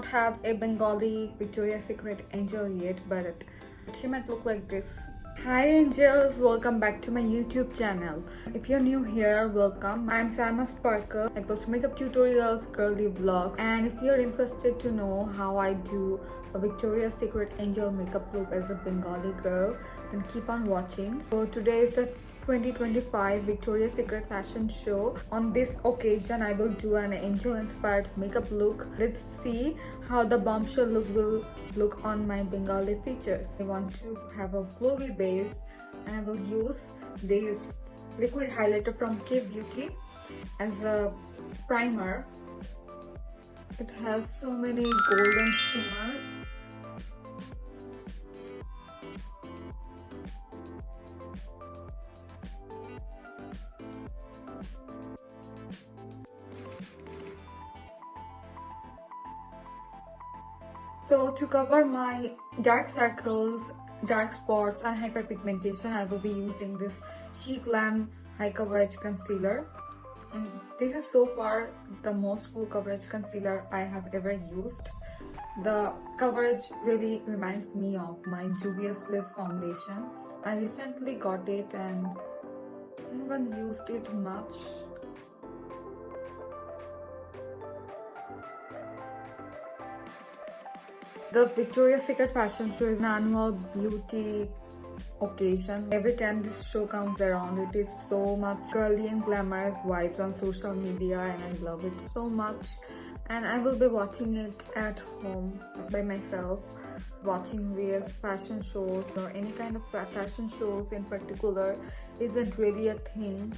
not have a Bengali Victoria's Secret angel yet, but she might look like this. Hi angels, welcome back to my YouTube channel. If you're new here, welcome. I'm Sama Sparkle. I post makeup tutorials, girly vlogs, and if you're interested to know how I do a Victoria's Secret angel makeup look as a Bengali girl, then keep on watching. So today is the 2025 Victoria's Secret fashion show. On this occasion, I will do an angel inspired makeup look. Let's see how the bombshell look will look on my Bengali features. I want to have a glowy base and I will use this liquid highlighter from K Beauty as a primer. It has so many golden shimmers. So to cover my dark circles, dark spots and hyperpigmentation, I will be using this Glam high coverage concealer. And this is so far the most full coverage concealer I have ever used. The coverage really reminds me of my Juvia's Bliss foundation. I recently got it and I haven't used it much. The Victoria's Secret fashion show is an annual beauty occasion. Every time this show comes around, it is so much girly and glamorous vibes on social media and I love it so much. And I will be watching it at home by myself. Watching various fashion shows or any kind of fashion shows in particular isn't really a thing,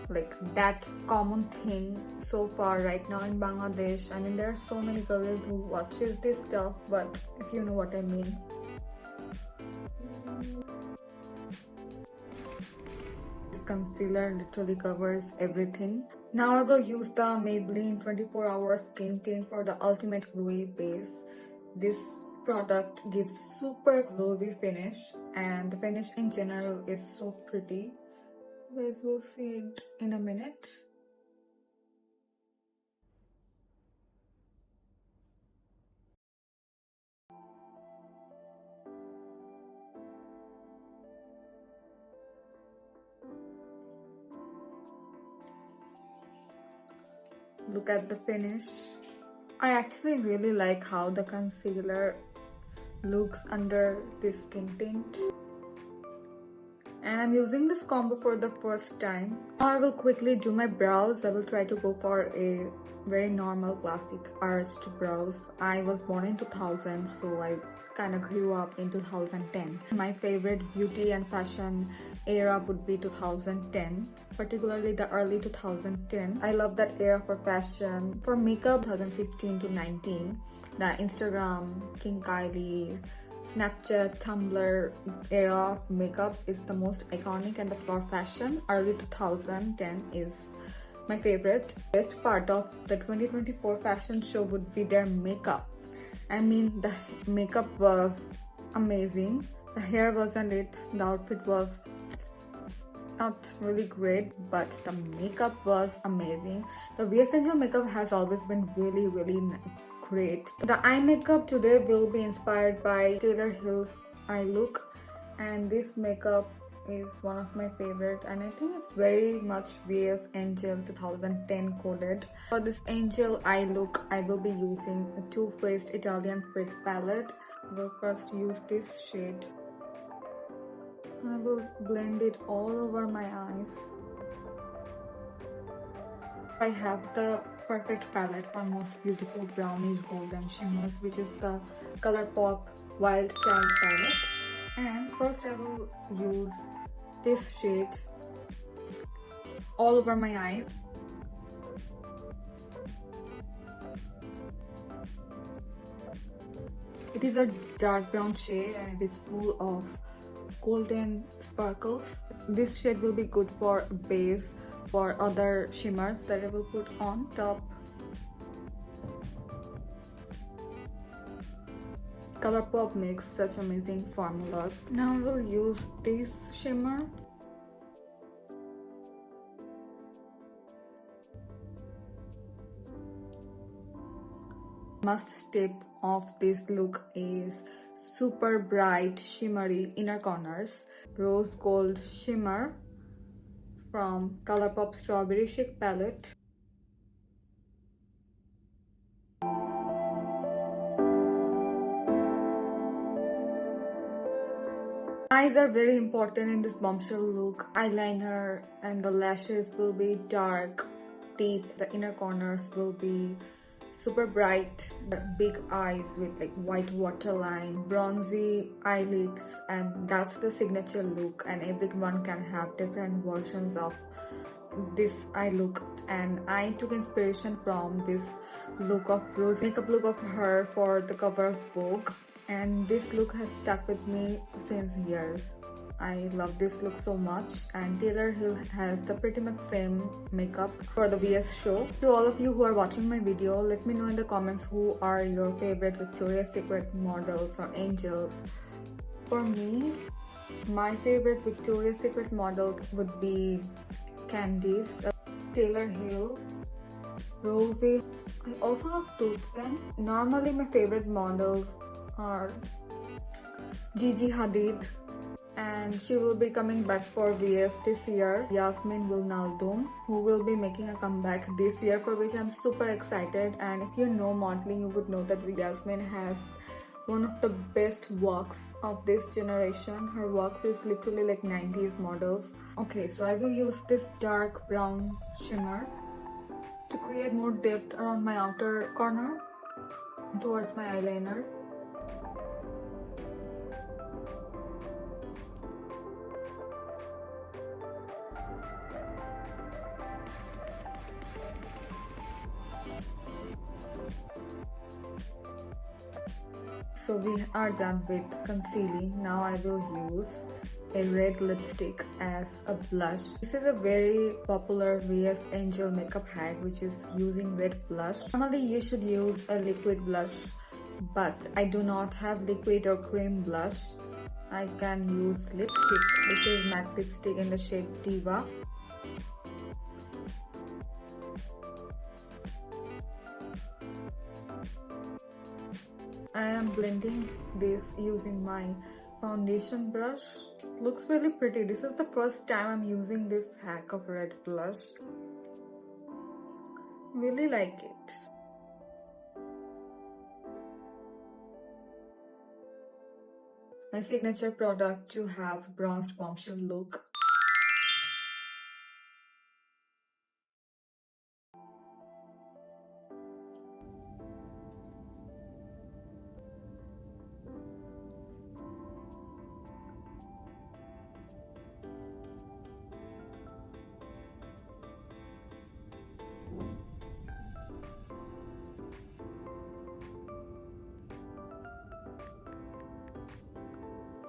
like that common thing so far right now in Bangladesh. I mean, there are so many girls who watches this stuff, but if you know what I mean. This concealer literally covers everything. Now I will use the Maybelline 24 Hour Skin Tint for the ultimate glowy base. This product gives super glowy finish and the finish in general is so pretty. You guys will see it in a minute. Look at the finish. I actually really like how the concealer looks under this skin tint. And I'm using this combo for the first time. Now I will quickly do my brows. I will try to go for a very normal classic arched brows. I was born in 2000, so I kind of grew up in 2010. My favorite beauty and fashion era would be 2010, particularly the early 2010. I love that era for fashion. For makeup, 2015 to 19, the Instagram, King Kylie, Snapchat, Tumblr era of makeup is the most iconic, and for fashion, early 2010 is my favorite. Best part of the 2024 fashion show would be their makeup. I mean, the makeup was amazing. The hair wasn't it, the outfit was not really great, but the makeup was amazing. The VS Angel makeup has always been really great. The eye makeup today will be inspired by Taylor Hill's eye look, and this makeup is one of my favorite and I think it's very much VS Angel 2010 coded. For this angel eye look, I will be using a Too Faced Italian Spritz palette. I will first use this shade. I will blend it all over my eyes. I have the perfect palette for most beautiful brownish golden shimmers, which is the ColourPop Wild Child palette. And first I will use this shade all over my eyes. It is a dark brown shade and it is full of golden sparkles. This shade will be good for base for other shimmers that I will put on top. ColourPop makes such amazing formulas. Now I will use this shimmer. Must step of this look is super bright shimmery inner corners, rose gold shimmer from Colourpop Strawberry Chic palette. Eyes are very important in this bombshell look. Eyeliner and the lashes will be dark, deep. The inner corners will be super bright. Big eyes with like white waterline, bronzy eyelids, and that's the signature look. And everyone can have different versions of this eye look. And I took inspiration from this look of Rose makeup look of her for the cover of Vogue. And this look has stuck with me since years. I love this look so much, and Taylor Hill has the pretty much same makeup for the VS show. To all of you who are watching my video, let me know in the comments who are your favorite Victoria's Secret models or angels. For me, my favorite Victoria's Secret model would be Candice, Taylor Hill, Rosie. I also have Tucson. Normally my favorite models are Gigi Hadid, and she will be coming back for VS this year. Yasmin Wilnaldum, who will be making a comeback this year, for which I'm super excited. And if you know modeling, you would know that Yasmin has one of the best walks of this generation. Her walks is literally like 90s models. Okay, so I will use this dark brown shimmer to create more depth around my outer corner towards my eyeliner. So we are done with concealing. Now I will use a red lipstick as a blush. This is a very popular VS Angel makeup hack, which is using red blush. Normally you should use a liquid blush, but I do not have liquid or cream blush. I can use lipstick. This is matte lipstick in the shade Diva. I am blending this using my foundation brush. Looks really pretty. This is the first time I'm using this hack of red blush. Really like it. My signature product to have bronzed bombshell look.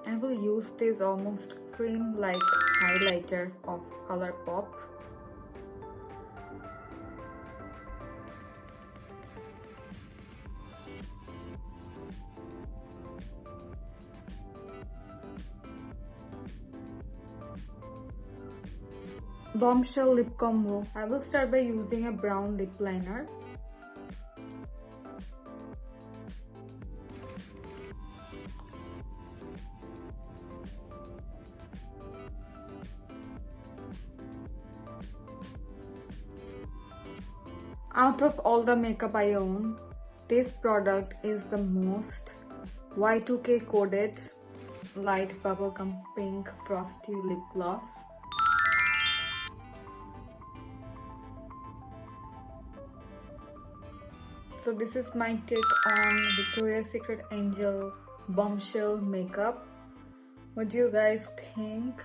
I will use this almost cream-like highlighter of Colourpop. Bombshell lip combo. I will start by using a brown lip liner. Out of all the makeup I own, this product is the most Y2K coded light bubblegum pink frosty lip gloss. So this is my take on Victoria's Secret Angel bombshell makeup. What do you guys think?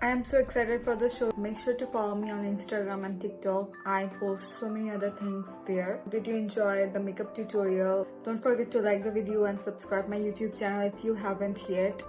I am so excited for the show. Make sure to follow me on Instagram and TikTok. I post so many other things there. Did you enjoy the makeup tutorial? Don't forget to like the video and subscribe my YouTube channel if you haven't yet.